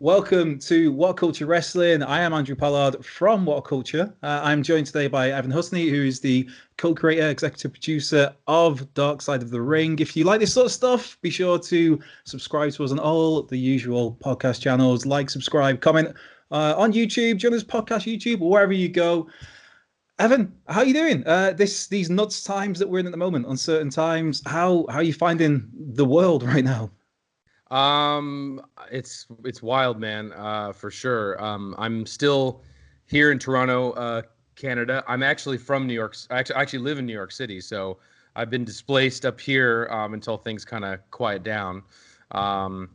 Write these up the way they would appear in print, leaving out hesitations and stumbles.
Welcome to What Culture Wrestling. I am Andrew Pollard from WhatCulture. I'm joined today by Evan Husney, who is the co-creator, executive producer of Dark Side of the Ring. If you like this sort of stuff, be sure to subscribe to us on all the usual podcast channels. Like, subscribe, comment on YouTube, join us podcast YouTube, or wherever you go. Evan, how are you doing? These nuts times that we're in at the moment, uncertain times. How are you finding the world right now? Um, it's wild, man. For sure. I'm still here in Toronto, Canada. I'm actually from New York. I actually live in New York City, so I've been displaced up here until things kind of quiet down. Um,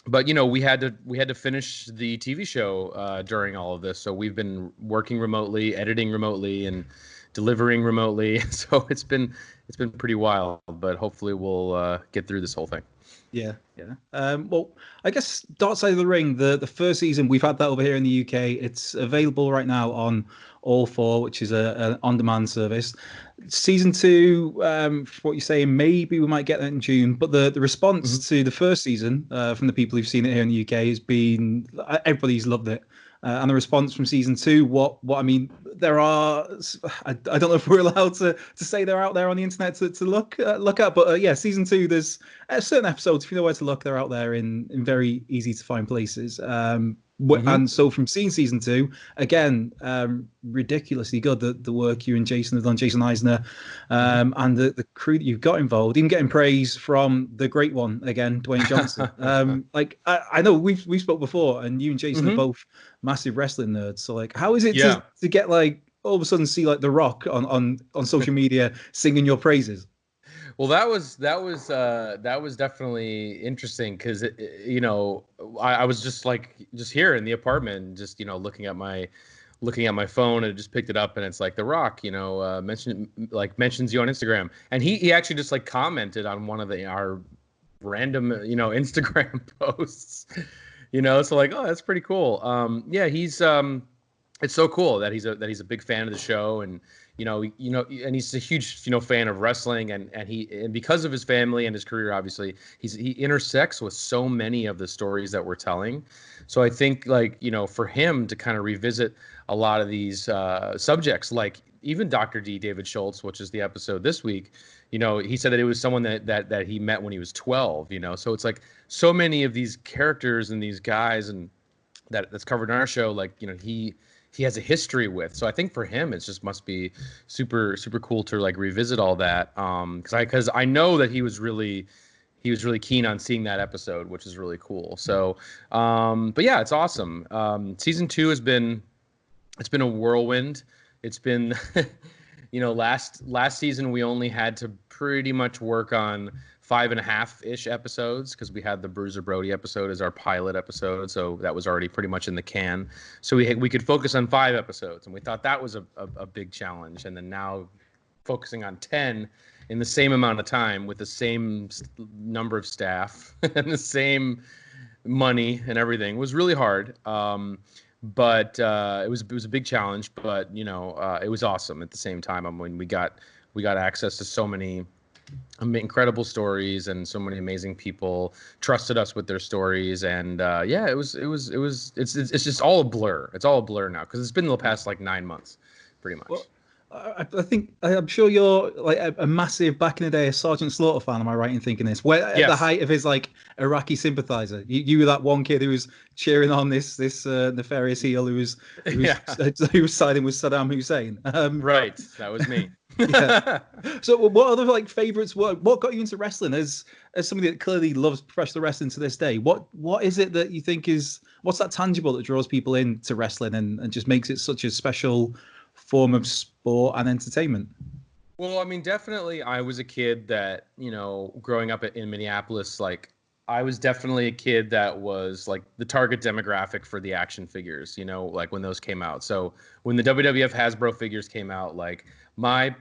but we had to finish the TV show during all of this, so we've been working remotely, editing remotely, and delivering remotely. So it's been pretty wild, but hopefully we'll get through this whole thing. Yeah, yeah. Well, I guess Dark Side of the Ring, the first season, we've had that over here in the UK. It's available right now on All 4, which is an on-demand service. Season 2, for what you're saying, maybe we might get that in June. But the response to the first season from the people who've seen it here in the UK has been everybody's loved it. And the response from season 2, what I mean, there are I don't know if we're allowed to say they're out there on the internet to look at, but yeah, season 2, there's certain episodes, if you know where to look, they're out there in very easy to find places. Hmm. And so from seeing season 2, again, ridiculously good, the work you and Jason have done, Jason Eisner, Hmm. and the crew that you've got involved, even getting praise from the great one again, Dwayne Johnson. Like I know we spoke before, and you and Jason are Hmm. both massive wrestling nerds. So like, how is it Yeah. to get like all of a sudden see like The Rock on social media singing your praises? Well, that was definitely interesting because I was just here in the apartment, just looking at my phone, and it just picked it up, and it's like The Rock, mentions you on Instagram, and he actually just like commented on one of our random Instagram posts, so like, oh, that's pretty cool. Yeah, he's it's so cool that he's a big fan of the show, and and he's a huge fan of wrestling, and because of his family and his career, obviously he intersects with so many of the stories that we're telling. So I think, like, for him to kind of revisit a lot of these subjects, like even Dr. D, David Schultz, which is the episode this week, he said that it was someone that he met when he was 12. So it's like so many of these characters and these guys and that's covered in our show, like, he has a history with. So I think for him, it just must be super, super cool to like revisit all that. Because I know that he was really keen on seeing that episode, which is really cool. So, but yeah, it's awesome. Season 2 it's been a whirlwind. It's been, last season we only had to pretty much work on 5.5-ish episodes because we had the Bruiser Brody episode as our pilot episode, so that was already pretty much in the can. So we could focus on 5 episodes, and we thought that was a big challenge. And then now focusing on 10 in the same amount of time with the same number of staff and the same money and everything was really hard. But it was a big challenge, but it was awesome at the same time. I mean, we got access to so many incredible stories, and so many amazing people trusted us with their stories. And yeah, it's just all a blur. It's all a blur now because it's been the past like 9 months, pretty much. Well, I think I'm sure you're like a massive back in the day a Sergeant Slaughter fan. Am I right in thinking this? Where at the Yes. height of his like Iraqi sympathizer, you were that one kid who was cheering on this nefarious heel who was Yeah. who was siding with Saddam Hussein. Right. That was me. Yeah. So, what other like favorites? What got you into wrestling as somebody that clearly loves professional wrestling to this day? What is it that you think is what's that tangible that draws people into wrestling and just makes it such a special form of sport and entertainment? Well, I mean, definitely, I was a kid that, growing up in Minneapolis, like, I was definitely a kid that was like the target demographic for the action figures, like when those came out. So when the WWF Hasbro figures came out, like, I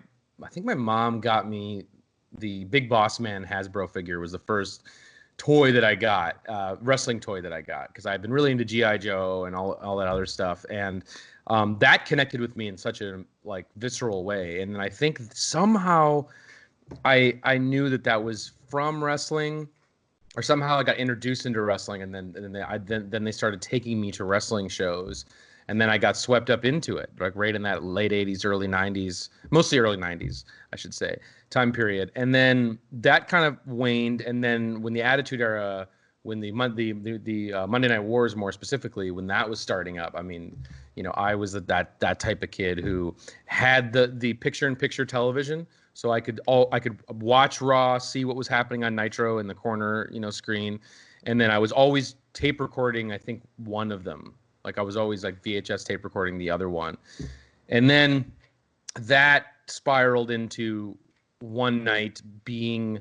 think my mom got me the Big Boss Man Hasbro figure was the first toy that I got, wrestling toy that I got, because I've been really into GI Joe and all that other stuff, and that connected with me in such a like visceral way. And I think somehow I knew that was from wrestling, or somehow I got introduced into wrestling, and then they started taking me to wrestling shows, and then I got swept up into it, like right in that late '80s, early '90s, mostly early '90s, I should say, time period. And then that kind of waned, and then when the Attitude Era, when the Monday Night Wars more specifically, when that was starting up, I mean, I was that type of kid who had the picture-in-picture television. So I could watch Raw, see what was happening on Nitro in the corner, screen, and then I was always tape recording. I think one of them, like I was always like VHS tape recording the other one, and then that spiraled into one night being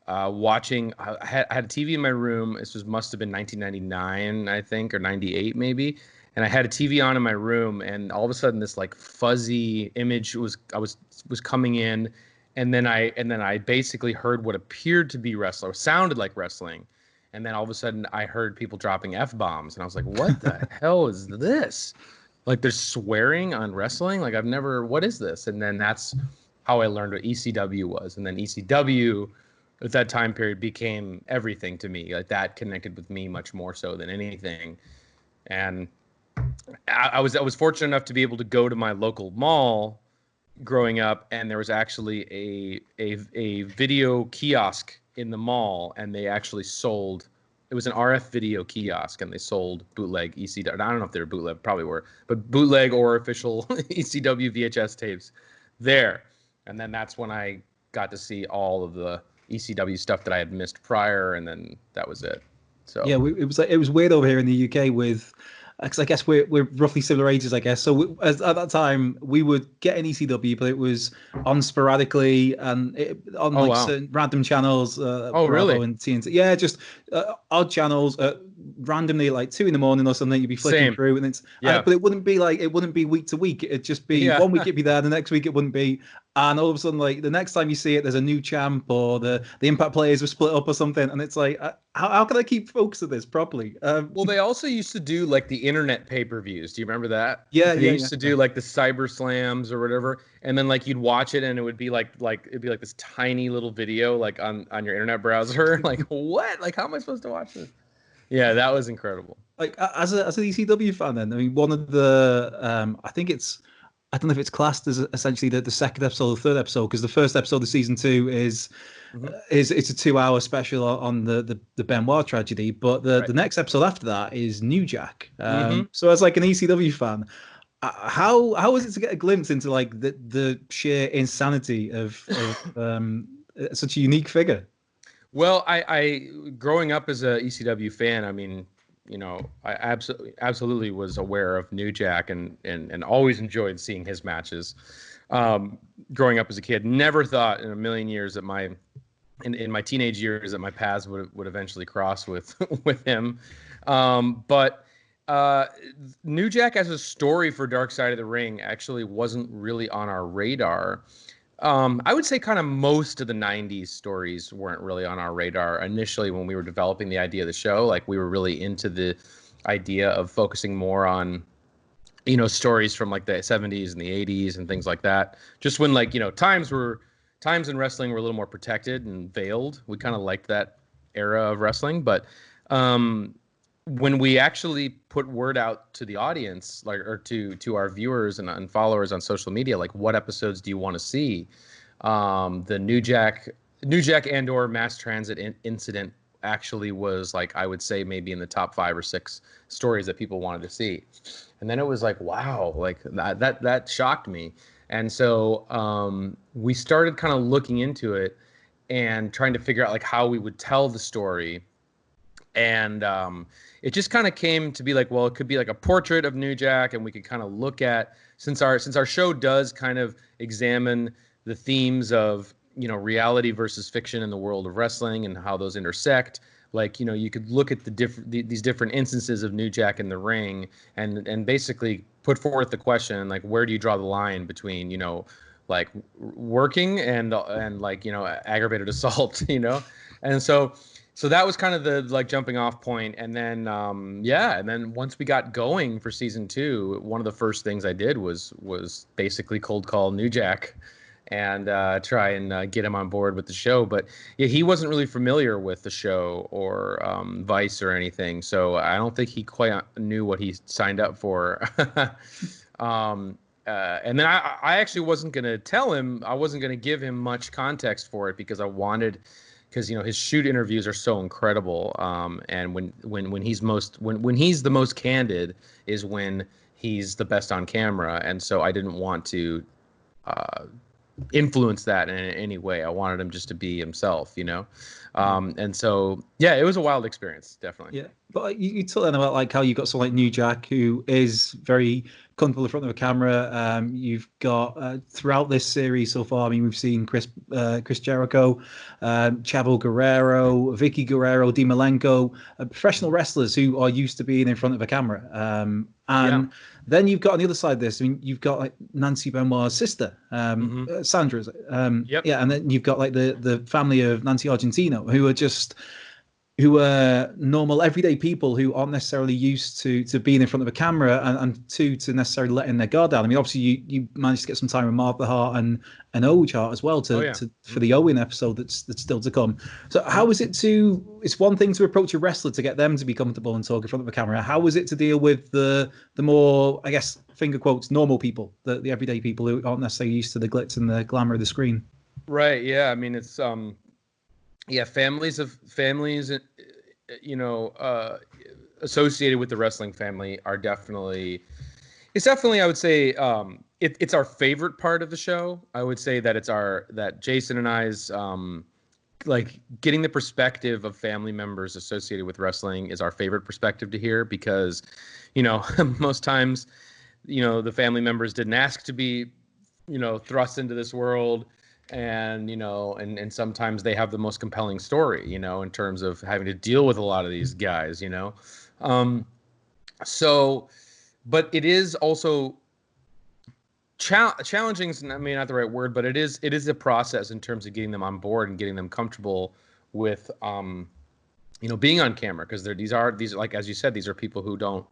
watching. I had a TV in my room. Must have been 1999, I think, or 98 maybe. And I had a TV on in my room, and all of a sudden this like fuzzy image was coming in. And then I basically heard what appeared to be wrestling, or sounded like wrestling. And then all of a sudden I heard people dropping F-bombs. And I was like, what the hell is this? Like, there's swearing on wrestling? Like, what is this? And then that's how I learned what ECW was. And then ECW at that time period became everything to me. Like, that connected with me much more so than anything. And I was fortunate enough to be able to go to my local mall growing up, and there was actually a video kiosk in the mall, and they actually sold. It was an RF video kiosk, and they sold bootleg ECW. I don't know if they were bootleg, probably were, but bootleg or official ECW VHS tapes there. And then that's when I got to see all of the ECW stuff that I had missed prior, and then that was it. So yeah, it was weird over here in the UK with. Because I guess we're roughly similar ages, I guess. So at that time, we would get an ECW, but it was on sporadically and on certain random channels. Bravo really? And TNT. Yeah, just odd channels. Randomly, like 2 a.m. or something, you'd be flicking through, and but it wouldn't be week to week. It'd just be 1 week it'd be there, the next week it wouldn't be, and all of a sudden, like the next time you see it, there's a new champ, or the Impact players were split up or something, and it's like, how can I keep focus of this properly? Well, they also used to do like the internet pay-per-views. Do you remember that? Yeah, they used to do like the Cyber Slams or whatever, and then like you'd watch it, and it would be like this tiny little video like on your internet browser. Like, what? Like, how am I supposed to watch this? Yeah, that was incredible. Like, as an ECW fan, then, I mean, one of the I don't know if it's classed as essentially the second episode or third episode, because the first episode of season 2 is it's a 2-hour special on the Benoit tragedy, but the next episode after that is New Jack. So as like an ECW fan, how was it to get a glimpse into like the sheer insanity of such a unique figure? Well, I growing up as a ECW fan, I mean, I absolutely was aware of New Jack and always enjoyed seeing his matches. Growing up as a kid, never thought in a million years that in my teenage years that my paths would eventually cross with him. But New Jack as a story for Dark Side of the Ring actually wasn't really on our radar. I would say kind of most of the 90s stories weren't really on our radar initially when we were developing the idea of the show. Like, we were really into the idea of focusing more on, stories from like the 70s and the 80s and things like that. Just when like, times in wrestling were a little more protected and veiled. We kind of liked that era of wrestling. But when we actually put word out to the audience, like, or to our viewers and followers on social media, like, what episodes do you want to see? The New Jack and or mass transit incident actually was, like, I would say maybe in the top 5 or 6 stories that people wanted to see. And then it was like, wow, like that shocked me. And so we started kind of looking into it and trying to figure out like how we would tell the story. And it just kind of came to be like, well, it could be like a portrait of New Jack, and we could kind of look at, since our show does kind of examine the themes of, reality versus fiction in the world of wrestling and how those intersect. Like, you could look at these different instances of New Jack in the ring and basically put forth the question, like, where do you draw the line between, like working and like, aggravated assault, And so that was kind of the like jumping off point. And then, and then once we got going for season 2, one of the first things I did was basically cold call New Jack and try and get him on board with the show. But yeah, he wasn't really familiar with the show or Vice or anything, so I don't think he quite knew what he signed up for. And then I actually wasn't going to tell him. I wasn't going to give him much context for it because I wanted, because his shoot interviews are so incredible. And when he's when he's the most candid is when he's the best on camera, and so I didn't want to influence that in any way. I wanted him just to be himself, and so yeah, it was a wild experience, definitely. Yeah, but you talk then about like how you got someone like New Jack who is very comfortable in front of a camera. You've got throughout this series so far. I mean, we've seen Chris Jericho, Chavo Guerrero, Vicky Guerrero, Di Malenko, professional wrestlers who are used to being in front of a camera. And then you've got on the other side of this, I mean, you've got like Nancy Benoit's sister, Sandra. Yeah, and then you've got like the family of Nancy Argentino who are normal, everyday people who aren't necessarily used to being in front of a camera and to necessarily letting their guard down. I mean, obviously you managed to get some time with Martha Hart and Owen Hart as well for the Owen episode that's still to come. So how is it it's one thing to approach a wrestler to get them to be comfortable and talk in front of a camera. How was it to deal with the more, I guess, finger quotes, normal people, the everyday people who aren't necessarily used to the glitz and the glamour of the screen? Right. Yeah. I mean, it's families associated with the wrestling family are definitely I would say it's our favorite part of the show. I would say that that Jason and I's like getting the perspective of family members associated with wrestling is our favorite perspective to hear, because most times the family members didn't ask to be thrust into this world. And and sometimes they have the most compelling story, in terms of having to deal with a lot of these guys, so, but it is also challenging is not the right word, but it is a process in terms of getting them on board and getting them comfortable with being on camera, because these are like, as you said, these are people who don't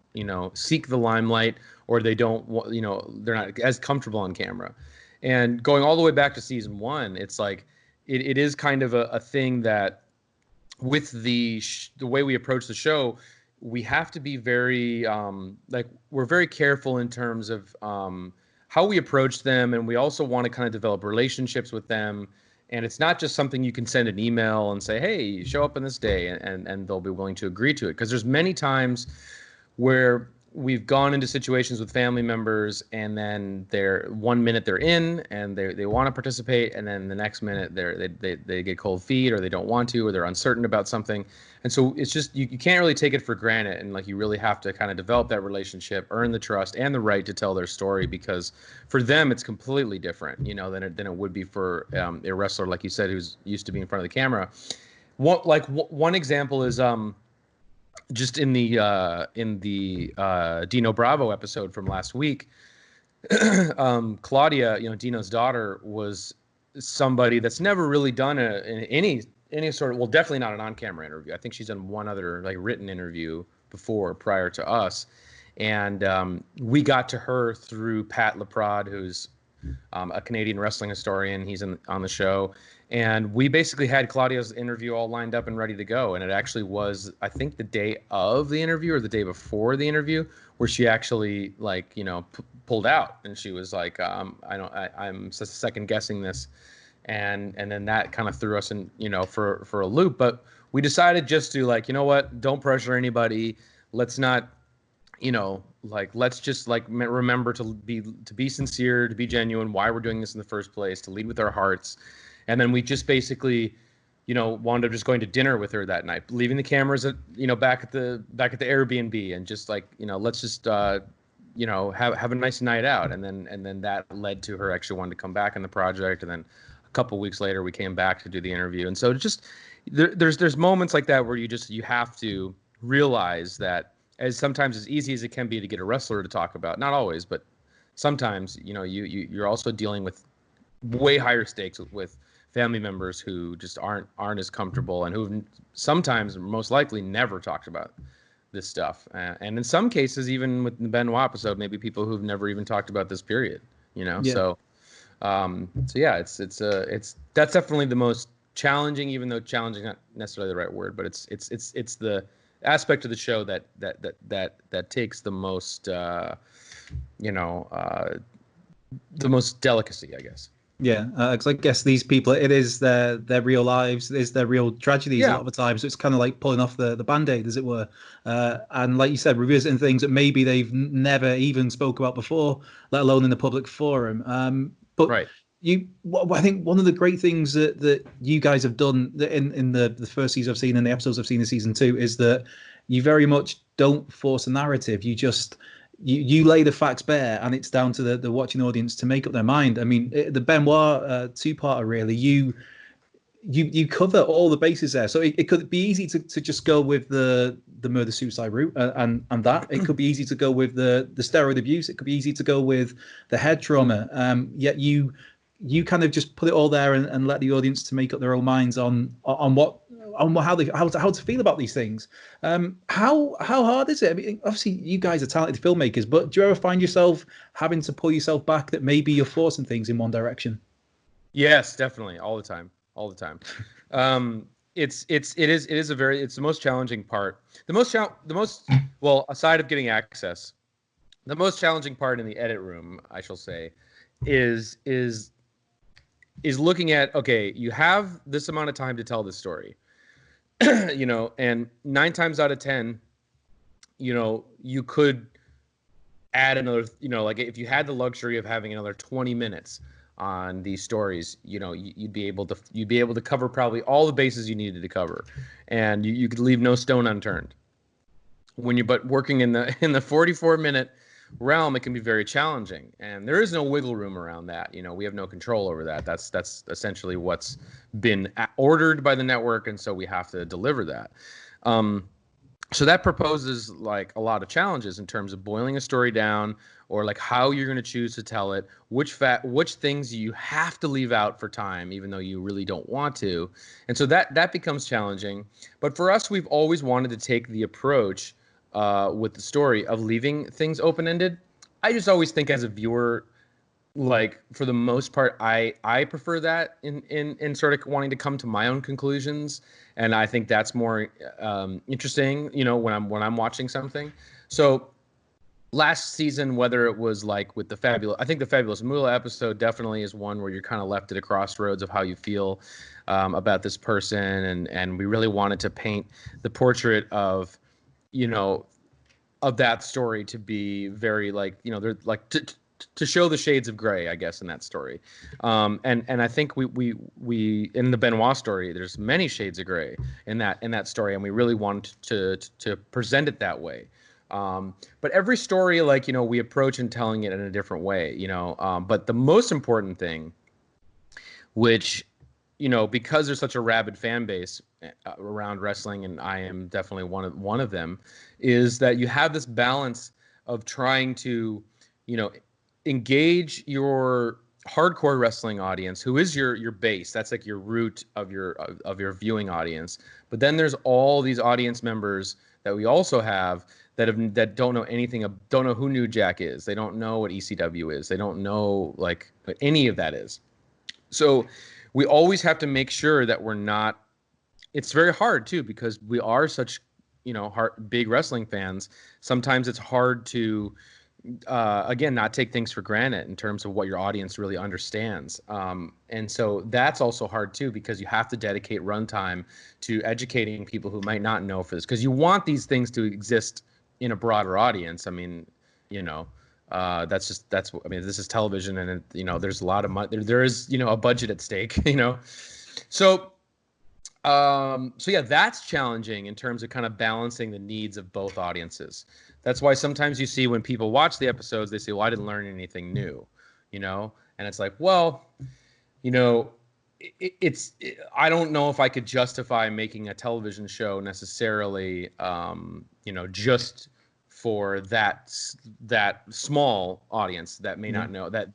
seek the limelight, or they don't they're not as comfortable on camera. And going all the way back to season 1, it's like it is kind of a thing that with the way we approach the show, we have to be very we're very careful in terms of how we approach them, and we also want to kind of develop relationships with them. And it's not just something you can send an email and say, hey, show up on this day, and they'll be willing to agree to it. Because there's many times where we've gone into situations with family members, and then they're 1 minute they're in and they want to participate, and then the next minute they get cold feet, or they don't want to, or they're uncertain about something. And so it's just you can't really take it for granted, and like you really have to kind of develop that relationship, earn the trust and the right to tell their story, because for them it's completely different, than it would be for a wrestler, like you said, who's used to being in front of the camera. One example is just in the Dino Bravo episode from last week, Claudia, Dino's daughter, was somebody that's never really done any sort of, well, definitely not an on-camera interview. I think she's done one other like written interview before, prior to us, and we got to her through Pat Laprade, who's a Canadian wrestling historian. He's on the show. And we basically had Claudia's interview all lined up and ready to go. And it actually was, I think, the day of the interview or the day before the interview, where she actually pulled out, and she was like, I'm just second guessing this. And then that kind of threw us in, for a loop. But we decided just to don't pressure anybody. Let's not, let's just remember to be sincere, to be genuine, why we're doing this in the first place, to lead with our hearts. And then we just basically, wound up just going to dinner with her that night, leaving the cameras at, back at the Airbnb, and just let's just, have a nice night out. And then that led to her actually wanting to come back in the project. And then a couple weeks later, we came back to do the interview. And so just there's moments like that where you have to realize that, as sometimes as easy as it can be to get a wrestler to talk about, not always, but sometimes, you're also dealing with way higher stakes with family members who just aren't as comfortable, and who've sometimes, most likely, never talked about this stuff. And in some cases, even with the Benoit episode, maybe people who've never even talked about this period, Yeah. So So yeah, it's that's definitely the most challenging, even though challenging not necessarily the right word, but it's the aspect of the show that takes the most the most delicacy, I guess. Yeah, because I guess these people, it is their real lives, it is their real tragedies a lot Yeah. of the time. So it's kind of like pulling off the band-aid, as it were. And like you said, revisiting things that maybe they've never even spoke about before, let alone in the public forum. But Right. I think one of the great things that you guys have done in the first season I've seen and the episodes I've seen in season 2 is that you very much don't force a narrative. You just you lay the facts bare, and it's down to the watching audience to make up their mind. I mean, the Benoit two-parter, really, you cover all the bases there. So it could be easy to just go with the murder suicide route, and that it could be easy to go with the steroid abuse. It could be easy to go with the head trauma. Yet you kind of just put it all there and let the audience to make up their own minds on how to feel about these things. How hard is it? I mean, obviously you guys are talented filmmakers, but do you ever find yourself having to pull yourself back, that maybe you're forcing things in one direction? Yes, definitely, all the time, all the time. It is it's the most challenging part. Well, aside of getting access, the most challenging part in the edit room, I shall say, is looking at, okay, you have this amount of time to tell this story, and 9 times out of 10, you could add another, like if you had the luxury of having another 20 minutes on these stories, you'd be able to cover probably all the bases you needed to cover, and you could leave no stone unturned. But working in the 44-minute realm, it can be very challenging, and there is no wiggle room around that. We have no control over that. That's essentially what's been ordered by the network, and so we have to deliver that. So that proposes like a lot of challenges in terms of boiling a story down, or like how you're going to choose to tell it, which things you have to leave out for time, even though you really don't want to. And so that becomes challenging. But for us, we've always wanted to take the approach with the story of leaving things open-ended. I just always think as a viewer, like for the most part, I prefer that in sort of wanting to come to my own conclusions, and I think that's more interesting, when I'm watching something. So last season, whether it was like with I think the Fabulous Moolah episode definitely is one where you're kind of left at a crossroads of how you feel about this person, and we really wanted to paint the portrait of, of that story to be very like, they're like to show the shades of gray, I guess, in that story. And I think we in the Benoit story, there's many shades of gray in that story, and we really want to present it that way. But every story, like, we approach and telling it in a different way, but the most important thing, which, because there's such a rabid fan base around wrestling, and I am definitely one of them, is that you have this balance of trying to, engage your hardcore wrestling audience, who is your base. That's like your root of your viewing audience. But then there's all these audience members that we also have that don't know anything, don't know who New Jack is. They don't know what ECW is. They don't know like what any of that is. So we always have to make sure that we're not. It's very hard too, because we are such, big wrestling fans. Sometimes it's hard to, again, not take things for granted in terms of what your audience really understands. And so that's also hard too, because you have to dedicate runtime to educating people who might not know for this, because you want these things to exist in a broader audience. I mean, this is television, and there's a lot of money. There is, a budget at stake, So yeah, that's challenging in terms of kind of balancing the needs of both audiences. That's why sometimes you see when people watch the episodes, they say, well, I didn't learn anything new, and it's like, well, I don't know if I could justify making a television show necessarily, just for that small audience that may not know that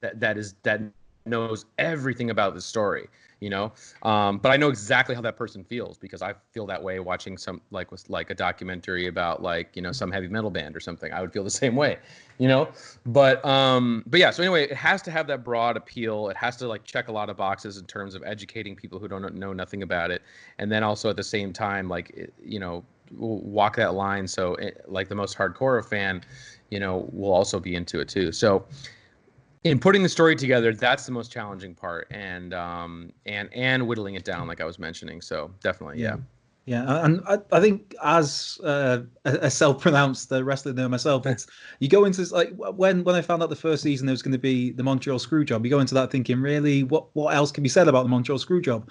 knows everything about the story, you know. But I know exactly how that person feels because I feel that way watching some like a documentary about like, you know, some heavy metal band or something. I would feel the same way, you know. But yeah, so anyway, it has to have that broad appeal. It has to like check a lot of boxes in terms of educating people who don't know nothing about it, and then also at the same time, like, you know, walk that line so like the most hardcore fan, you know, will also be into it too. So in putting the story together, that's the most challenging part, and whittling it down, like I was mentioning. So definitely, yeah. Yeah, and I think as a self-pronounced wrestler nerd myself, it's you go into like when I found out the first season there was going to be the Montreal Screwjob, you go into that thinking, really, what else can be said about the Montreal Screwjob?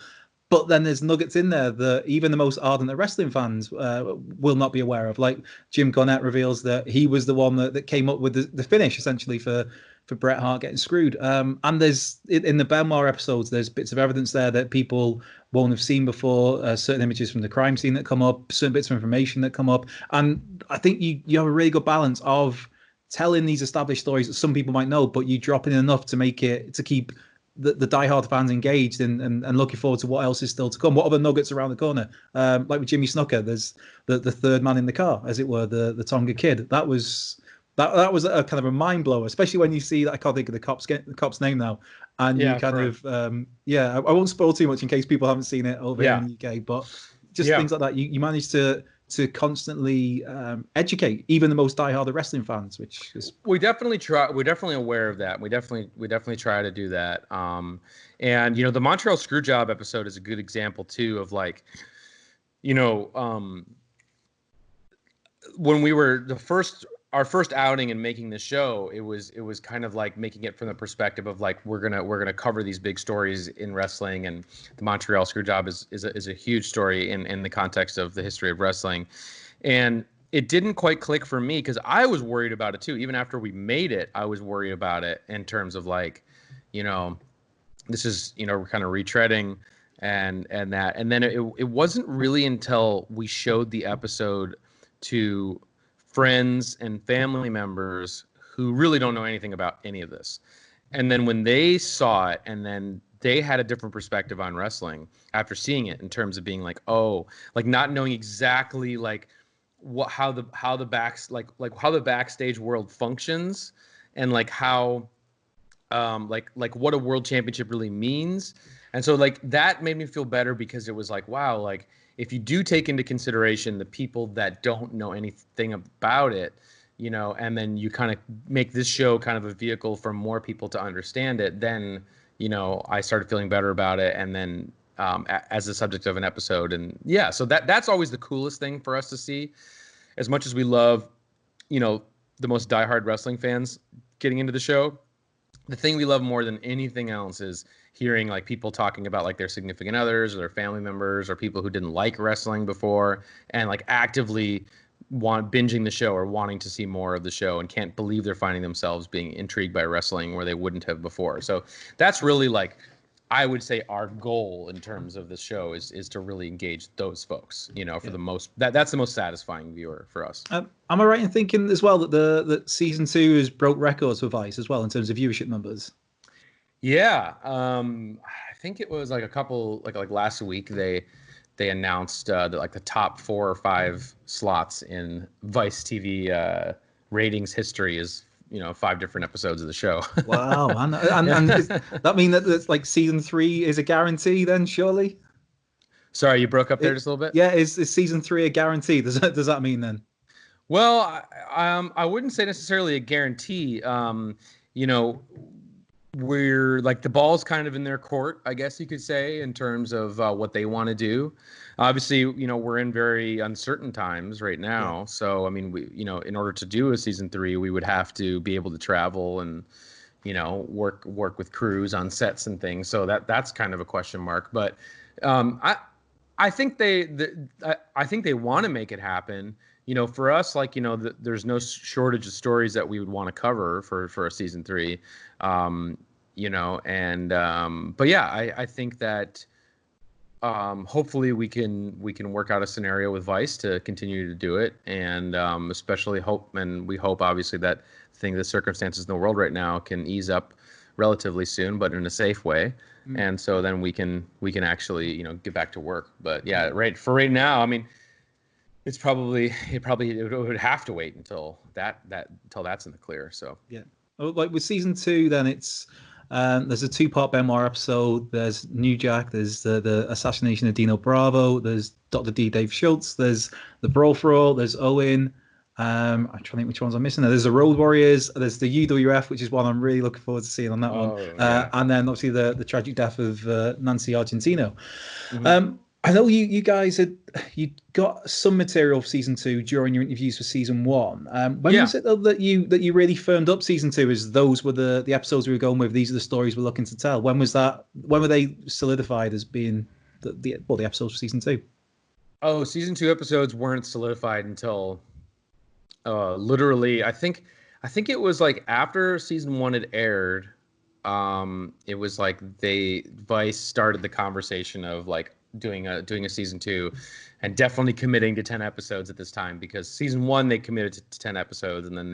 But then there's nuggets in there that even the most ardent of wrestling fans will not be aware of. Like Jim Cornette reveals that he was the one that came up with the finish essentially for Bret Hart getting screwed. And there's in the Benoit episodes, there's bits of evidence there that people won't have seen before. Certain images from the crime scene that come up, certain bits of information that come up, and I think you have a really good balance of telling these established stories that some people might know, but you drop in enough to make it to keep the diehard fans engaged and looking forward to what else is still to come. What other nuggets around the corner? Like with Jimmy Snuka, there's the third man in the car, as it were, the Tonga Kid. That was a kind of a mind blower, especially when you see that. I can't think of the cop's name now, and you kind of I won't spoil too much in case people haven't seen it over here in the UK, but just things like that. You manage to constantly educate even the most diehard wrestling fans, which is we definitely try. We're definitely aware of that. We definitely try to do that. And you know, the Montreal Screwjob episode is a good example too of like, you know, when we were our first outing and making the show, it was kind of like making it from the perspective of like we're gonna cover these big stories in wrestling, and the Montreal Screwjob is a huge story in the context of the history of wrestling, and it didn't quite click for me because I was worried about it too. Even after we made it, I was worried about it in terms of like, you know, this is, you know, we're kind of retreading and that, and then it wasn't really until we showed the episode to friends and family members who really don't know anything about any of this. And then when they saw it, and then they had a different perspective on wrestling after seeing it in terms of being like, oh, like not knowing exactly like how the backstage world functions, and like how like what a world championship really means. And so like that made me feel better because it was like, wow, like if you do take into consideration the people that don't know anything about it, you know, and then you kind of make this show kind of a vehicle for more people to understand it, then, you know, I started feeling better about it. And then as the subject of an episode, and yeah, so that's always the coolest thing for us to see. As much as we love, you know, the most diehard wrestling fans getting into the show, the thing we love more than anything else is hearing like people talking about like their significant others or their family members or people who didn't like wrestling before and like actively binging the show or wanting to see more of the show and can't believe they're finding themselves being intrigued by wrestling where they wouldn't have before. So that's really like, I would say our goal in terms of the show is to really engage those folks, you know, for the most, that's the most satisfying viewer for us. Am I right in thinking as well that that season 2 has broke records for Vice as well in terms of viewership numbers? Yeah, I think it was like a couple like last week they announced that like the top 4 or 5 slots in Vice TV ratings history is, you know, 5 different episodes of the show. Wow, and does that mean that it's like season 3 is a guarantee then? Surely. Sorry, you broke up there just a little bit. Yeah, is season 3 a guarantee? Does that mean then? Well, I wouldn't say necessarily a guarantee. You know, we're like the ball's kind of in their court, I guess you could say, in terms of what they want to do. Obviously, you know, we're in very uncertain times right now. So, I mean, we, you know, in order to do a season 3, we would have to be able to travel and, you know, work with crews on sets and things. So that's kind of a question mark. But I think I think they want to make it happen. You know, for us, like, you know, there's no shortage of stories that we would want to cover for a season 3. You know, and but yeah, I think that hopefully we can work out a scenario with Vice to continue to do it, and we hope obviously that the circumstances in the world right now can ease up relatively soon, but in a safe way. Mm. And so then we can actually, you know, get back to work. But yeah, right now, I mean, it would have to wait until that's in the clear. So Yeah. Oh, like with season two, then it's there's a two-part Benoit episode. There's New Jack. There's the assassination of Dino Bravo. There's Dr. D. Dave Schultz. There's the Brawl for All. There's Owen. I'm trying to think which ones I'm missing. There's the Road Warriors. There's the UWF, which is one I'm really looking forward to seeing on that one. yeah. And then obviously the tragic death of Nancy Argentino. Mm-hmm. I know you guys you got some material for season two during your interviews for season one. When was it though that you really firmed up season two? As those were the episodes we were going with. These are the stories we're looking to tell. When was that? When were they solidified as being the episodes for season two? Oh, season two episodes weren't solidified until literally. I think it was like after season one had aired. It was like Vice started the conversation of like doing a season two, and definitely committing to 10 episodes at this time, because season one they committed to 10 episodes, and then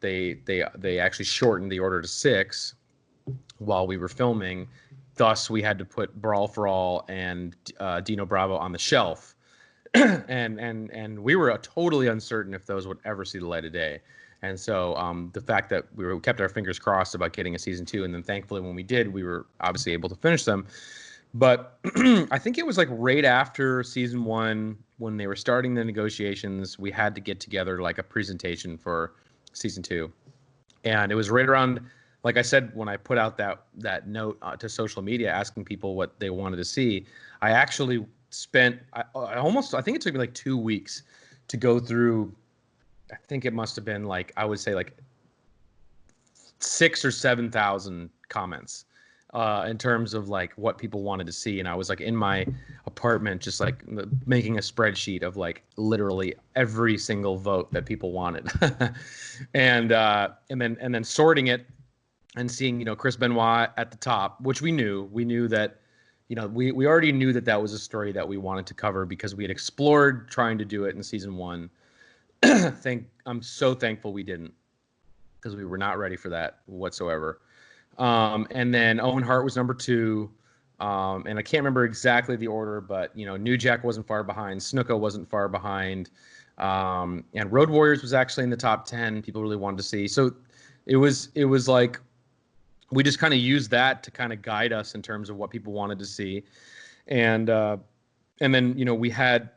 they actually shortened the order to 6 while we were filming. Thus, we had to put Brawl for All and Dino Bravo on the shelf, and we were totally uncertain if those would ever see the light of day. And so the fact that we kept our fingers crossed about getting a season two, and then thankfully when we did, we were obviously able to finish them. But I think it was like right after season one, when they were starting the negotiations, we had to get together like a presentation for season two. And it was right around, like I said, when I put out that note to social media asking people what they wanted to see, I actually spent, I think it took me like 2 weeks to go through. I think it must have been like, I would say like 6,000 or 7,000 comments in terms of like what people wanted to see. And I was like in my apartment, just like making a spreadsheet of like literally every single vote that people wanted. and then sorting it and seeing, you know, Chris Benoit at the top, which we knew that, you know, we already knew that was a story that we wanted to cover because we had explored trying to do it in season one. I'm so thankful we didn't, because we were not ready for that whatsoever. And then Owen Hart was number 2. And I can't remember exactly the order, but, you know, New Jack wasn't far behind. Snuka wasn't far behind. And Road Warriors was actually in the top 10. People really wanted to see. So it was like, we just kind of used that to kind of guide us in terms of what people wanted to see. And then, you know, we had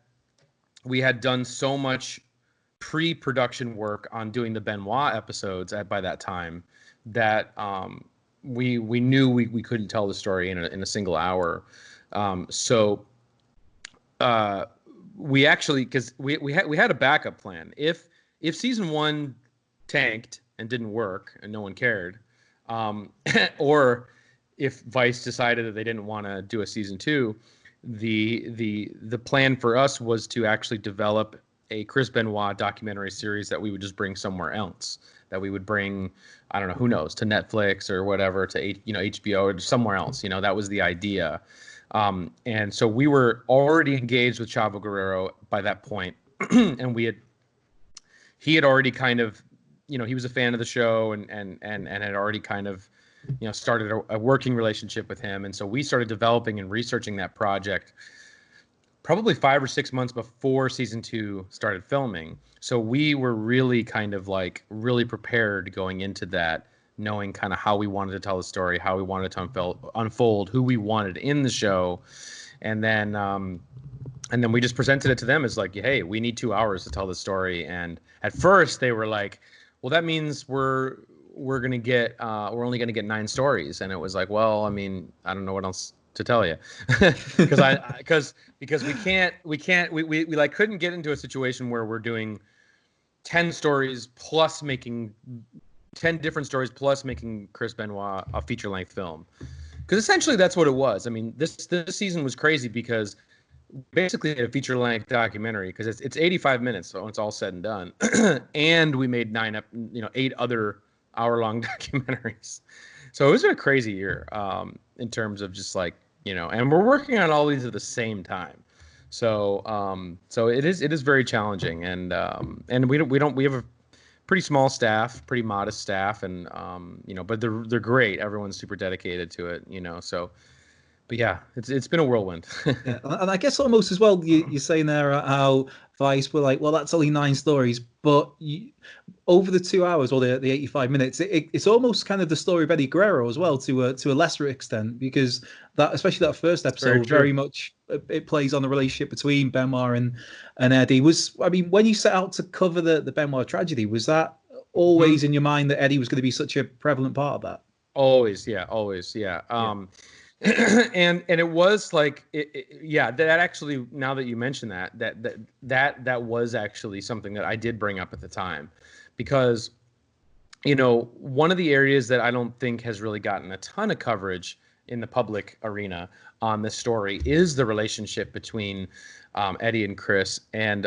done so much pre-production work on doing the Benoit episodes by that time that we knew we couldn't tell the story in a single hour. So we actually, because we had a backup plan. If season 1 tanked and didn't work and no one cared, or if Vice decided that they didn't want to do a season 2, the plan for us was to actually develop a Chris Benoit documentary series that we would just bring somewhere else, that we would bring, I don't know, who knows, to Netflix or whatever, to HBO or somewhere else. You know, that was the idea. And so we were already engaged with Chavo Guerrero by that point, and he had already kind of, you know, he was a fan of the show and had already kind of, you know, started a working relationship with him. And so we started developing and researching that project probably 5 or 6 months before season 2 started filming. So we were really kind of like really prepared going into that, knowing kind of how we wanted to tell the story, how we wanted to unfold, who we wanted in the show. And then we just presented it to them as like, hey, we need 2 hours to tell the story. And at first they were like, well, that means we're only going to get 9 stories. And it was like, well, I mean, I don't know what else to tell you, because we like couldn't get into a situation where we're doing 10 stories plus making 10 different stories plus making Chris Benoit a feature length film, because essentially that's what it was. I mean, this season was crazy because basically a feature length documentary, because it's 85 minutes, so it's all said and done, and we made 8 other hour-long documentaries. So it was a crazy year in terms of just like, you know, and we're working on all these at the same time. So it is very challenging, and we have pretty small staff, pretty modest staff, and but they're great. Everyone's super dedicated to it, So, but yeah, it's been a whirlwind. Yeah, and I guess almost as well, you're saying there how Vice were like, well, that's only 9 stories, but over the 2 hours or the 85 minutes, it's almost kind of the story of Eddie Guerrero as well to a lesser extent, because that, especially that first episode, very much it plays on the relationship between Benoit and Eddie. I mean, when you set out to cover the Benoit tragedy, was that always in your mind that Eddie was going to be such a prevalent part of that? Always, yeah. And it was like that actually, now that you mention that was actually something that I did bring up at the time, because one of the areas that I don't think has really gotten a ton of coverage in the public arena on this story is the relationship between Eddie and Chris. And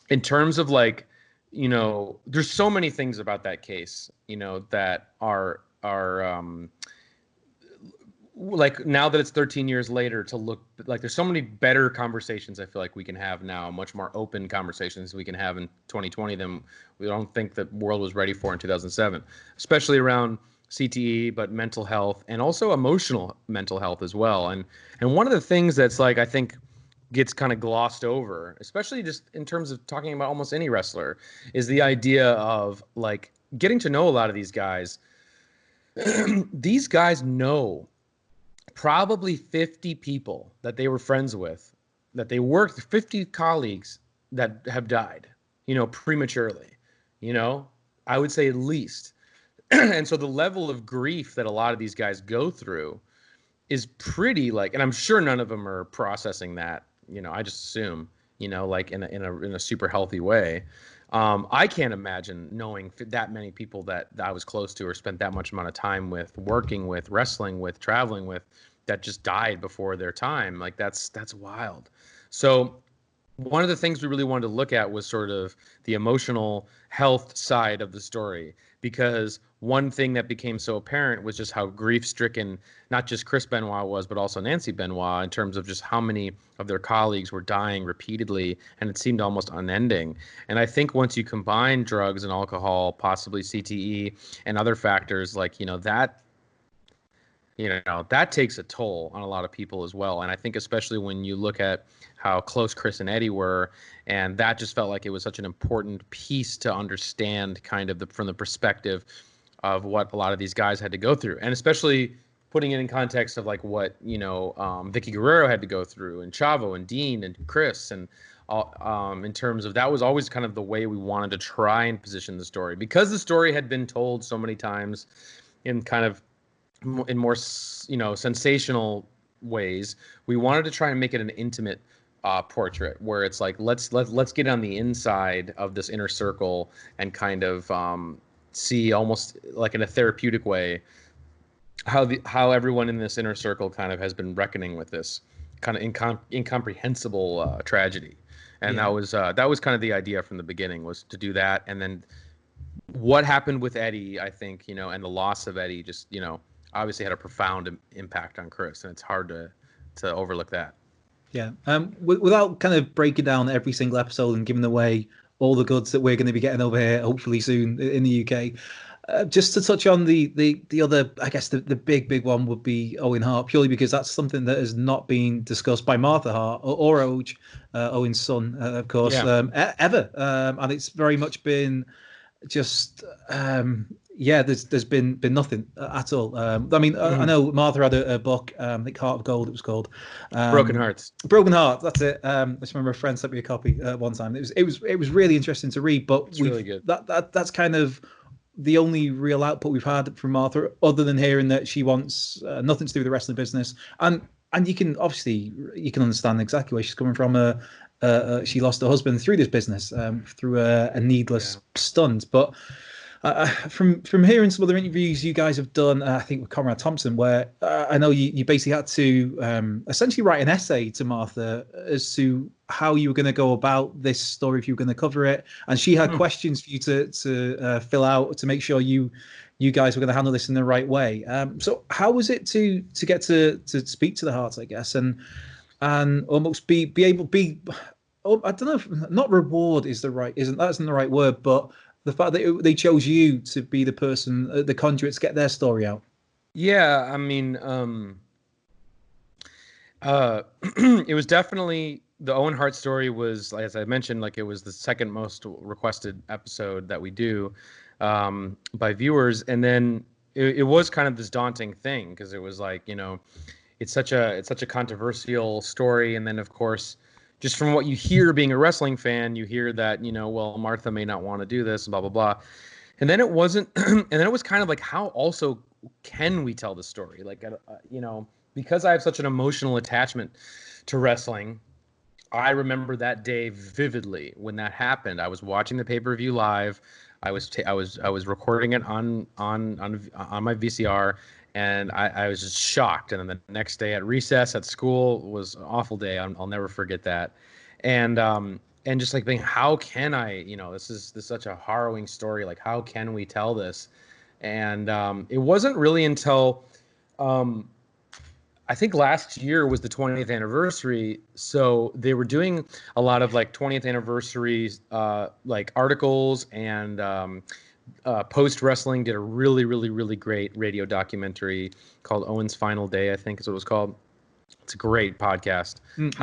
in terms of like, there's so many things about that case that are like, now that it's 13 years later, to look like there's so many better conversations I feel like we can have now, much more open conversations we can have in 2020 than we don't think the world was ready for in 2007, especially around CTE, but mental health and also emotional mental health as well. And one of the things that's like, I think gets kind of glossed over, especially just in terms of talking about almost any wrestler, is the idea of like getting to know a lot of these guys. These guys know probably 50 people that they were friends with, that they worked, 50 colleagues that have died, prematurely, I would say at least. And so the level of grief that a lot of these guys go through is pretty like, and I'm sure none of them are processing that, I just assume, like in a super healthy way. I can't imagine knowing that many people that I was close to or spent that much amount of time with, working with, wrestling with, traveling with, that just died before their time. Like that's wild. So one of the things we really wanted to look at was sort of the emotional health side of the story, because one thing that became so apparent was just how grief-stricken not just Chris Benoit was, but also Nancy Benoit, in terms of just how many of their colleagues were dying repeatedly, and it seemed almost unending. And I think once you combine drugs and alcohol, possibly CTE and other factors, like, that takes a toll on a lot of people as well. And I think especially when you look at how close Chris and Eddie were, and that just felt like it was such an important piece to understand kind of from the perspective of what a lot of these guys had to go through. And especially putting it in context of like what, Vicky Guerrero had to go through, and Chavo and Dean and Chris, and in terms of, that was always kind of the way we wanted to try and position the story, because the story had been told so many times in kind of in more, sensational ways. We wanted to try and make it an intimate portrait, where it's like, let's get on the inside of this inner circle and kind of see, almost like in a therapeutic way, how everyone in this inner circle kind of has been reckoning with this kind of incomprehensible tragedy. And that was kind of the idea from the beginning, was to do that. And then what happened with Eddie, I think, and the loss of Eddie just, obviously had a profound impact on Chris, and it's hard to overlook that. Yeah. Without kind of breaking down every single episode and giving away all the goods that we're going to be getting over here, hopefully soon in the UK, just to touch on the other, I guess the big one would be Owen Hart, purely because that's something that has not been discussed by Martha Hart or Oj, Owen's son, of course, ever. And it's very much been just there's been nothing at all. I mean, I know Martha had a book, I think Heart of Gold it was called, Broken Hearts. Broken Heart, that's it. I just remember a friend sent me a copy one time. It was really interesting to read, but it's really good. That's kind of the only real output we've had from Martha, other than hearing that she wants nothing to do with the rest of the business. And you can understand exactly where she's coming from. She lost her husband through this business, through a needless stunt. But from hearing some other interviews you guys have done, I think with Conrad Thompson, where I know you basically had to essentially write an essay to Martha as to how you were going to go about this story if you were going to cover it, and she had questions for you to fill out to make sure you guys were going to handle this in the right way. So how was it to get to speak to the Harts, I guess, and almost be able, I don't know if, not reward isn't the right word, but The fact that they chose you to be the person, the conduits, get their story out. Yeah, I mean, it was definitely the Owen Hart story was, as I mentioned, like it was the second most requested episode that we do by viewers, and then it was kind of this daunting thing because it was like, it's such a controversial story, and then of course, just from what you hear being a wrestling fan, you hear that well, Martha may not want to do this, blah blah blah, and then it wasn't, and then it was kind of like, how also can we tell the story, like because I have such an emotional attachment to wrestling. I remember that day vividly when that happened. I was watching the pay-per-view live. I was recording it on my VCR, and I was just shocked. And then the next day at recess at school was an awful day. I'll never forget that. And just like being, how can I? This is such a harrowing story. Like, how can we tell this? And it wasn't really until I think last year was the 20th anniversary, so they were doing a lot of like 20th anniversary like articles, and Post Wrestling did a really, really, really great radio documentary called Owen's Final Day, I think is what it was called. It's a great podcast.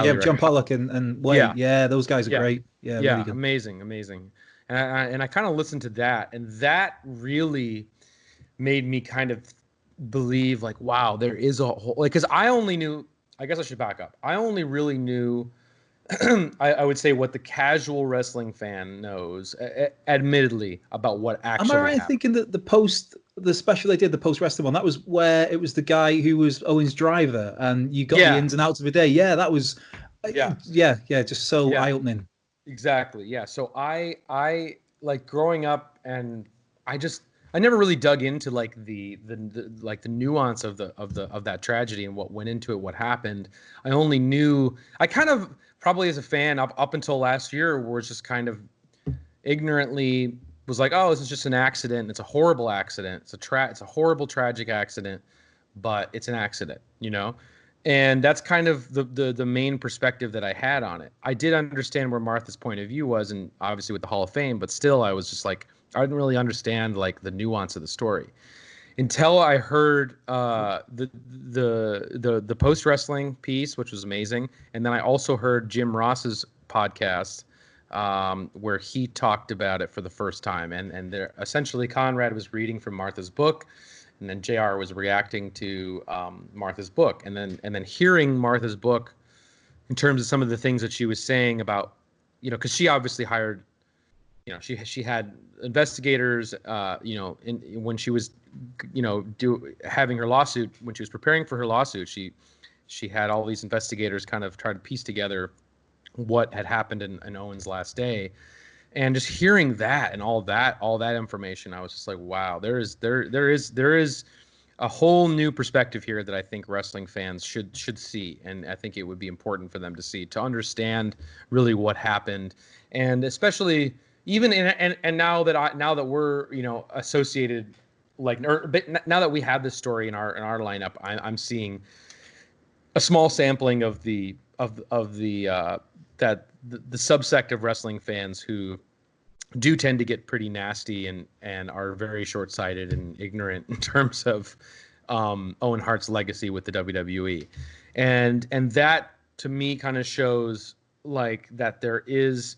Yeah, John Pollock and Wade. Yeah, those guys are great. Yeah, really good. Amazing. And I kind of listened to that, and that really made me kind of believe, like, wow, there is a whole, like, because I guess I should back up. I only really knew I would say what the casual wrestling fan knows, admittedly, about what actually Am I right in happened. thinking that the special they did, the post wrestling one, that was where it was the guy who was Owen's driver, and you got the ins and outs of the day? Yeah, that was just so eye opening. Exactly. Yeah. So I like growing up, and I never really dug into like the nuance of that tragedy and what went into it, what happened. I only knew, I kind of probably as a fan up until last year was just kind of ignorantly was like, oh, this is just an accident. It's a horrible accident. It's a horrible, tragic accident, but it's an accident, And that's kind of the main perspective that I had on it. I did understand where Martha's point of view was, and obviously with the Hall of Fame, but still I was just like, I didn't really understand like the nuance of the story until I heard the post wrestling piece, which was amazing, and then I also heard Jim Ross's podcast where he talked about it for the first time, and there essentially Conrad was reading from Martha's book, and then JR was reacting to Martha's book, and then hearing Martha's book in terms of some of the things that she was saying about, because she obviously hired. She had investigators, when she was, having her lawsuit, when she was preparing for her lawsuit, she had all these investigators kind of try to piece together what had happened in Owen's last day. And just hearing that and all that information, I was just like, wow, there is a whole new perspective here that I think wrestling fans should see. And I think it would be important for them to see, to understand really what happened. And especially, even and now that we're associated, but now that we have this story in our lineup, I'm seeing a small sampling of the subsect of wrestling fans who do tend to get pretty nasty and are very short-sighted and ignorant in terms of Owen Hart's legacy with the WWE, and that to me kind of shows like that there is.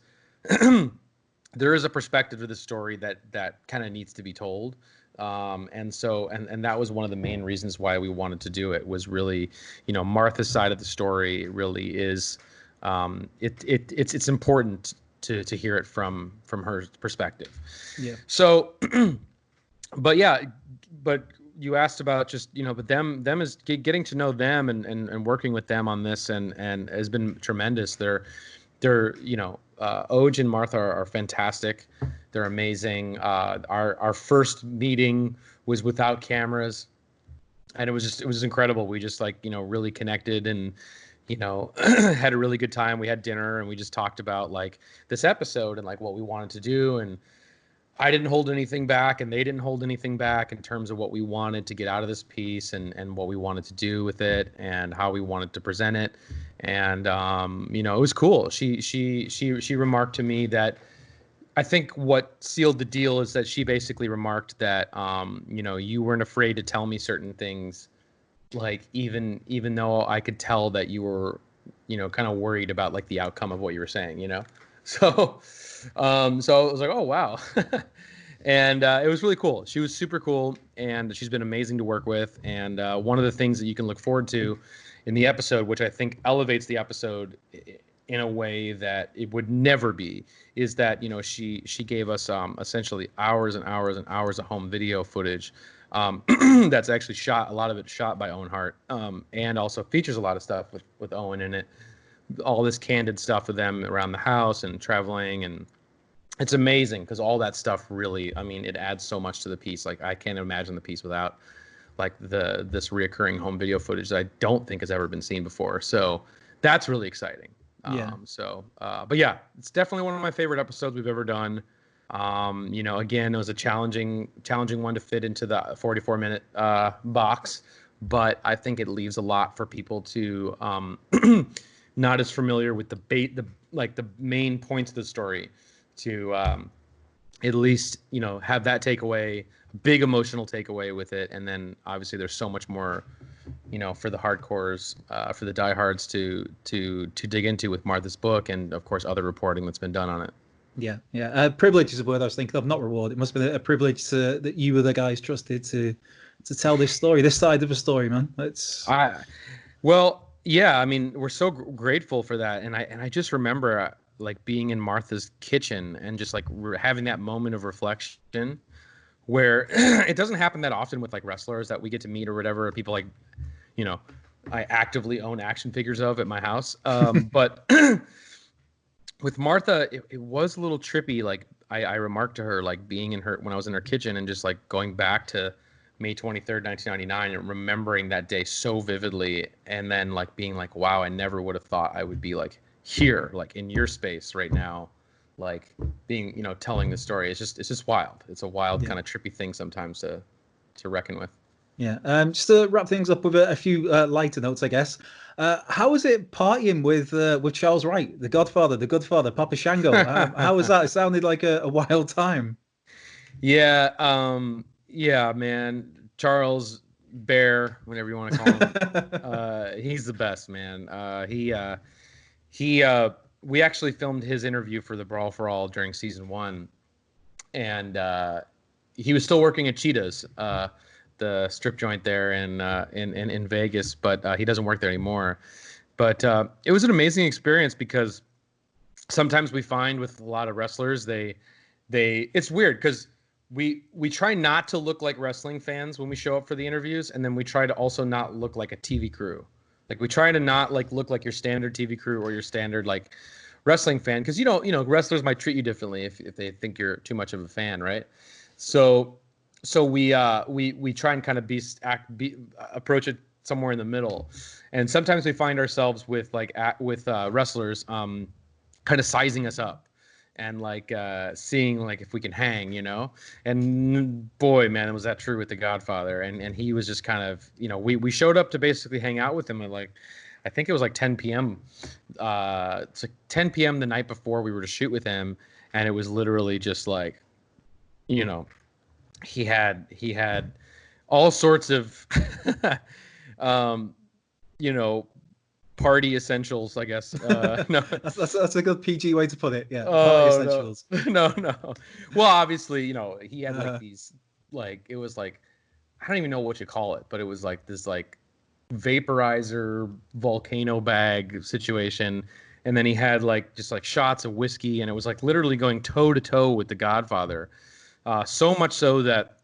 There is a perspective to the story that kind of needs to be told. And that was one of the main reasons why we wanted to do it, was really, Martha's side of the story really is, it's important to hear it from her perspective. Yeah. So, but you asked about just, but them is getting to know them and working with them on this and has been tremendous. They're Oj and Martha are fantastic. They're amazing. Our first meeting was without cameras, and it was incredible. We just really connected and had a really good time. We had dinner and we just talked about like this episode and like what we wanted to do, and I didn't hold anything back and they didn't hold anything back in terms of what we wanted to get out of this piece and what we wanted to do with it and how we wanted to present it. And, it was cool. She remarked to me that I think what sealed the deal is that she basically remarked that, you weren't afraid to tell me certain things, like even though I could tell that you were, kind of worried about like the outcome of what you were saying. So, so I was like, oh wow, and it was really cool. She was super cool, and she's been amazing to work with. And one of the things that you can look forward to in the episode, which I think elevates the episode in a way that it would never be, is that she gave us essentially hours and hours and hours of home video footage that's actually shot, a lot of it shot by Owen Hart, and also features a lot of stuff with Owen in it, all this candid stuff with them around the house and traveling, and it's amazing because all that stuff really, I mean, it adds so much to the piece. Like I can't imagine the piece without like this reoccurring home video footage that I don't think has ever been seen before. So that's really exciting. Yeah. But yeah, it's definitely one of my favorite episodes we've ever done. Again, it was a challenging one to fit into the 44-minute box, but I think it leaves a lot for people to not as familiar with the main points of the story to at least have that takeaway, big emotional takeaway with it, and then obviously there's so much more for the hardcores, for the diehards to dig into with Martha's book, and of course other reporting that's been done on it. Yeah. Privilege is a word I was thinking of, not reward. It must have been a privilege that you were the guys trusted to tell this story, this side of a story, man. Well, yeah. I mean, we're so grateful for that, and I just remember like being in Martha's kitchen and just like having that moment of reflection where it doesn't happen that often with like wrestlers that we get to meet or whatever, people like, I actively own action figures of at my house. But with Martha, it was a little trippy. Like I remarked to her, like being when I was in her kitchen and just like going back to May 23rd, 1999 and remembering that day so vividly. And then like being like, wow, I never would have thought I would be like here, like in your space right now, like being, telling the story. It's just wild. It's a wild kind of trippy thing sometimes to reckon with. Yeah. Just to wrap things up with a few lighter notes, I guess. How was it partying with Charles Wright, the Godfather, Papa Shango? How was that? It sounded like a wild time. Yeah. Yeah, man. Charles Bear, whatever you want to call him. He's the best, man. We actually filmed his interview for the Brawl for All during season 1, and he was still working at Cheetah's, the strip joint there in Vegas, but he doesn't work there anymore. But it was an amazing experience because sometimes we find with a lot of wrestlers, it's weird because we try not to look like wrestling fans when we show up for the interviews, and then we try to also not look like a TV crew. Like we try to not like look like your standard TV crew or your standard like wrestling fan, because wrestlers might treat you differently if they think you're too much of a fan, right? So we try and kind of approach it somewhere in the middle, and sometimes we find ourselves with wrestlers kind of sizing us up and like seeing like if we can hang, and boy, man, was that true with the Godfather. And he was just kind of, we showed up to basically hang out with him at like, I think it was like 10 p.m. It's like 10 p.m. the night before we were to shoot with him, and it was literally just like, he had all sorts of party essentials, I guess. No, that's a good PG way to put it. Yeah, party essentials. No. Well, obviously, he had like these, like it was like, I don't even know what you call it, but it was like this like vaporizer volcano bag situation, and then he had like just like shots of whiskey, and it was like literally going toe to toe with the Godfather. So much so that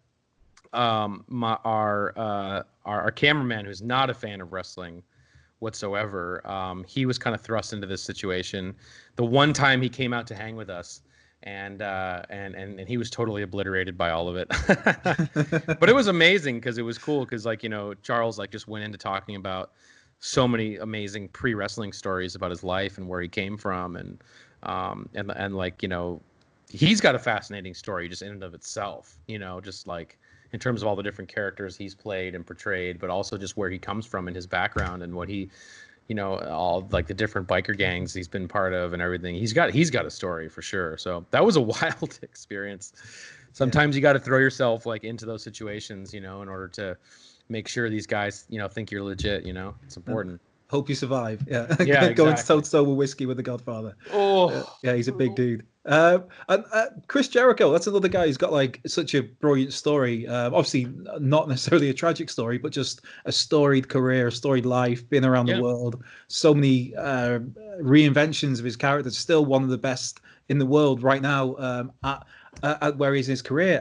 our cameraman, who's not a fan of wrestling whatsoever, he was kind of thrust into this situation. The one time he came out to hang with us, and he was totally obliterated by all of it. But it was amazing because it was cool because like Charles like just went into talking about so many amazing pre-wrestling stories about his life and where he came from, and like he's got a fascinating story just in and of itself, just like in terms of all the different characters he's played and portrayed, but also just where he comes from and his background and what he all like the different biker gangs he's been part of and everything. He's got a story for sure. So that was a wild experience. Sometimes you got to throw yourself like into those situations, in order to make sure these guys, think you're legit. It's important. Hope you survive. Yeah, Yeah, going exactly. toe to toe with whiskey with the Godfather. Oh, Yeah, he's a big dude. And Chris Jericho, that's another guy who's got like such a brilliant story. Obviously, not necessarily a tragic story, but just a storied career, a storied life, been around the world. So many reinventions of his character. Still one of the best in the world right now. At where he's in his career.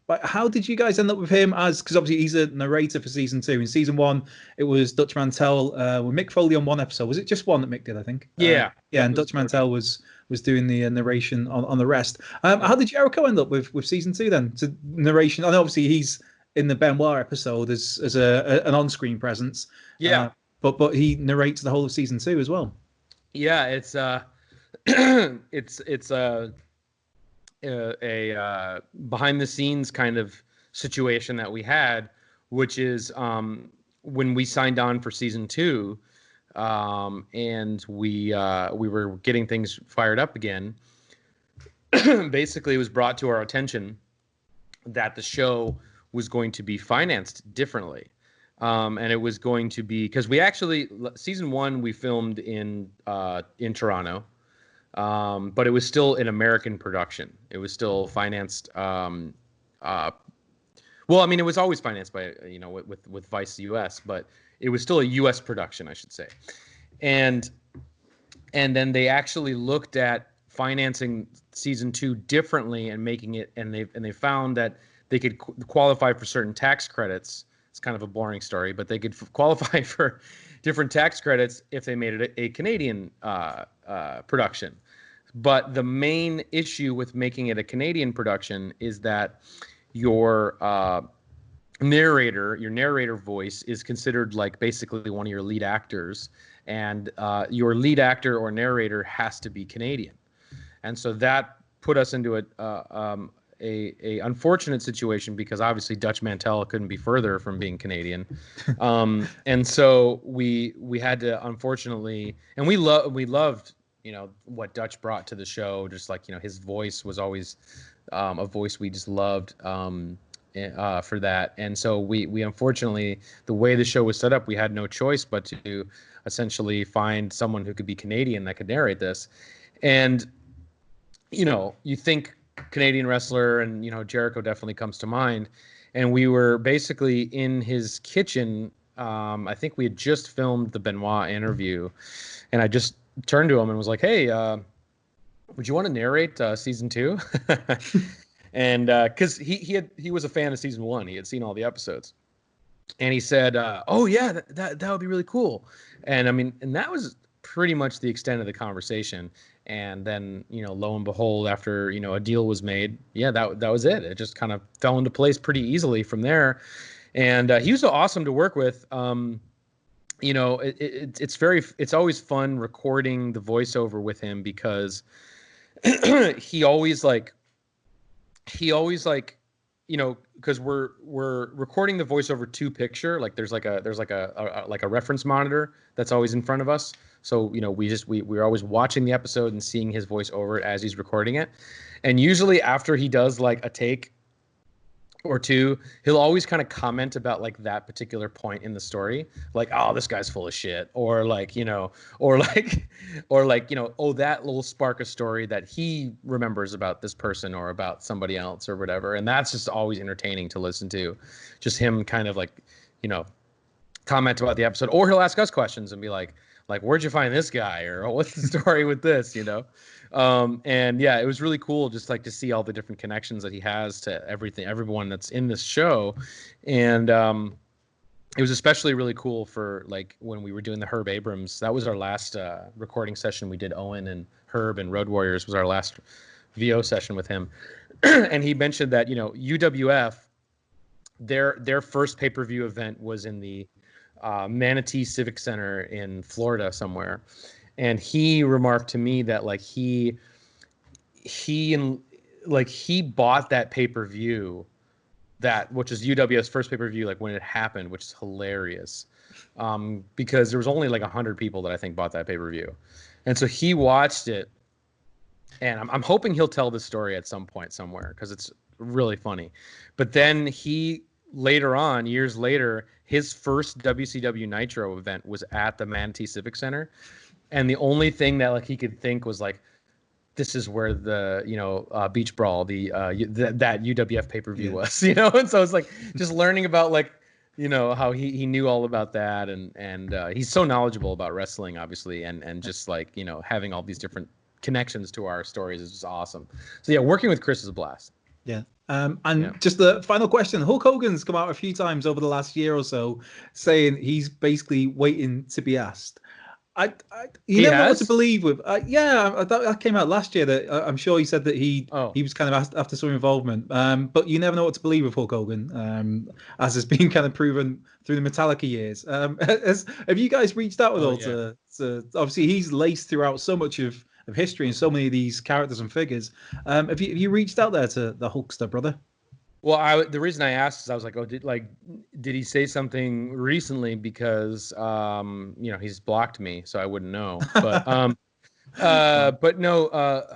But how did you guys end up with him because obviously he's a narrator for season 2. In season 1, it was Dutch Mantel with Mick Foley on one episode. Was it just one that Mick did, I think? Yeah. And Dutch Mantel was doing the narration on the rest. How did Jericho end up with season 2 then? To narration. I know obviously he's in the Benoit episode as an on-screen presence. Yeah. But he narrates the whole of season 2 as well. Yeah, it's it's a behind the scenes kind of situation that we had, which is when we signed on for season 2, and we were getting things fired up again. Basically, it was brought to our attention that the show was going to be financed differently, and it was going to be because we actually season 1 we filmed in Toronto. But it was still an American production. It was still financed. Well, I mean, it was always financed by, with Vice US, but it was still a US production, I should say. And then they actually looked at financing season 2 differently and making it, and they found that they could qualify for certain tax credits. It's kind of a boring story, but they could qualify for different tax credits if they made it a Canadian production. But the main issue with making it a Canadian production is that your narrator voice is considered like basically one of your lead actors, and your lead actor or narrator has to be Canadian. And so that put us into a unfortunate situation because obviously Dutch Mantel couldn't be further from being Canadian, and so we had to unfortunately, and we loved what Dutch brought to the show. Just like his voice was always a voice we just loved for that, and so we unfortunately, the way the show was set up, we had no choice but to essentially find someone who could be Canadian that could narrate this, and you think Canadian wrestler, and Jericho definitely comes to mind. And we were basically in his kitchen. I think we had just filmed the Benoit interview, and I just turned to him and was like, "Hey, would you want to narrate season 2?" And because he was a fan of season 1, he had seen all the episodes, and he said, "Oh yeah, that would be really cool." And I mean, and that was pretty much the extent of the conversation. And then, lo and behold, after, a deal was made, that was it. It just kind of fell into place pretty easily from there. And he was so awesome to work with. It's always fun recording the voiceover with him because he always because we're recording the voiceover 2 picture. Like there's a reference monitor that's always in front of us. So, we're always watching the episode and seeing his voice over it as he's recording it. And usually after he does like a take or 2, he'll always kind of comment about like that particular point in the story. Like, oh, this guy's full of shit. Or like, oh, that little spark of story that he remembers about this person or about somebody else or whatever. And that's just always entertaining to listen to. Just him kind of like, comment about the episode. Or he'll ask us questions and be like, where'd you find this guy? Or what's the story with this, And yeah, it was really cool just like to see all the different connections that he has to everyone that's in this show. And it was especially really cool for like when we were doing the Herb Abrams. That was our last recording session. We did Owen and Herb and Road Warriors was our last VO session with him. And he mentioned that, UWF, their first pay-per-view event was in the Manatee Civic Center in Florida somewhere, and he remarked to me that like he bought that pay-per-view, which is UW's first pay-per-view, like when it happened, which is hilarious. because there was only like 100 people that I think bought that pay-per-view. And so he watched it, and I'm hoping he'll tell this story at some point somewhere because it's really funny. But then he later on, years later, his first WCW Nitro event was at the Manatee Civic Center, and the only thing that like he could think was like, this is where the Beach Brawl, that UWF pay-per-view was, and so it's like just learning about like how he knew all about that, and he's so knowledgeable about wrestling, obviously, and just like having all these different connections to our stories is just awesome. So yeah, working with Chris is a blast. Yeah. Just the final question. Hulk Hogan's come out a few times over the last year or so saying he's basically waiting to be asked. You never know what to believe with. That came out last year. That I'm sure he said that he was kind of asked after some involvement. But you never know what to believe with Hulk Hogan, as has been kind of proven through the Metallica years. Have you guys reached out with all to obviously he's laced throughout so much of history and so many of these characters and figures. Have you reached out there to the Hulkster, brother? Well, the reason I asked is I was like, did he say something recently? Because he's blocked me, so I wouldn't know. But but no,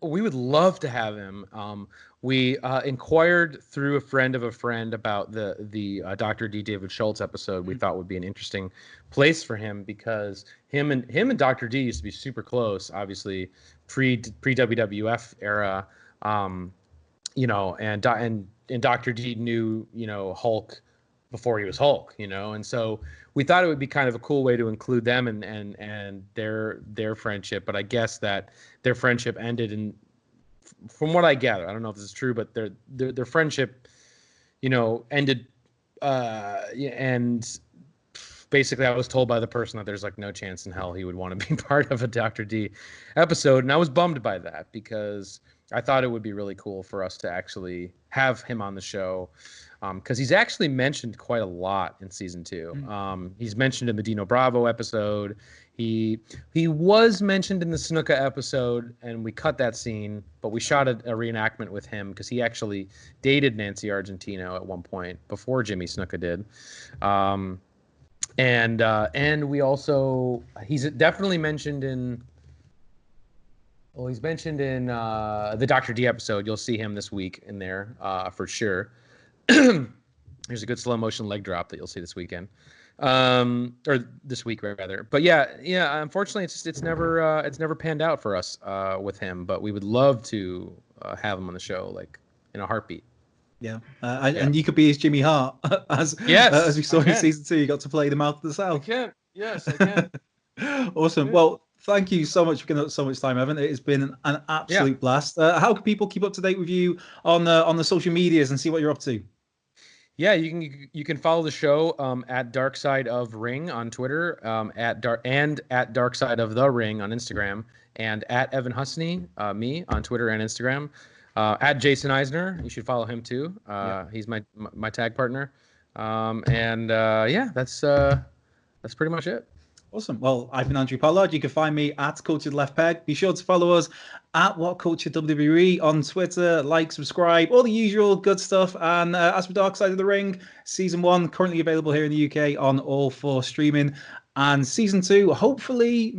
we would love to have him. We inquired through a friend of a friend about the Dr. D. David Schultz episode. We thought would be an interesting place for him because him and Dr. D used to be super close, obviously pre WWF era. And Dr. D knew, Hulk before he was Hulk, and so we thought it would be kind of a cool way to include them and their friendship. But I guess that their friendship ended from what I gather, I don't know if this is true, but their friendship, ended, and basically I was told by the person that there's like no chance in hell he would want to be part of a Dr. D episode. And I was bummed by that because I thought it would be really cool for us to actually have him on the show, because he's actually mentioned quite a lot in season 2. He's mentioned in the Dino Bravo episode. He was mentioned in the Snuka episode, and we cut that scene, but we shot a reenactment with him because he actually dated Nancy Argentino at one point before Jimmy Snuka did. And we also, he's definitely mentioned in. Well, he's mentioned in the Dr. D episode. You'll see him this week in there for sure. There's a good slow motion leg drop that you'll see this weekend, or this week rather. But yeah. Unfortunately, it's never panned out for us with him. But we would love to have him on the show, like in a heartbeat. Yeah, and you could be his Jimmy Hart, as we saw in season 2. You got to play the mouth of the South. I can. Yes, I can. Awesome. Yeah. Well, thank you so much for giving us so much time, Evan. It has been an absolute blast. How can people keep up to date with you on the social medias and see what you're up to? Yeah, you can follow the show at Dark Side of Ring on Twitter, at Dark Side of the Ring on Instagram, and at Evan Husney, me on Twitter and Instagram. At Jason Eisner, you should follow him too. He's my tag partner. That's pretty much it. Awesome. Well, I've been Andrew Pollard. You can find me at Cultured Left Peg. Be sure to follow us at WhatCulture WWE on Twitter. Like, subscribe, all the usual good stuff. And as for Dark Side of the Ring, season 1 currently available here in the UK on all 4 streaming, and season 2 hopefully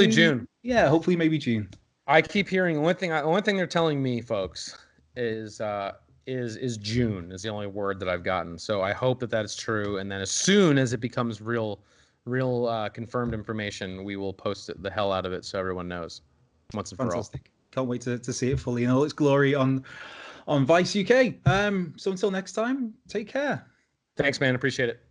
June. Yeah, hopefully maybe June. I keep hearing one thing they're telling me, folks, is June is the only word that I've gotten. So I hope that is true, and then as soon as it becomes real confirmed information, we will post the hell out of it so everyone knows once and for all. Can't wait to see it fully in all its glory on Vice UK. So until next time, take care. Thanks, man. Appreciate it.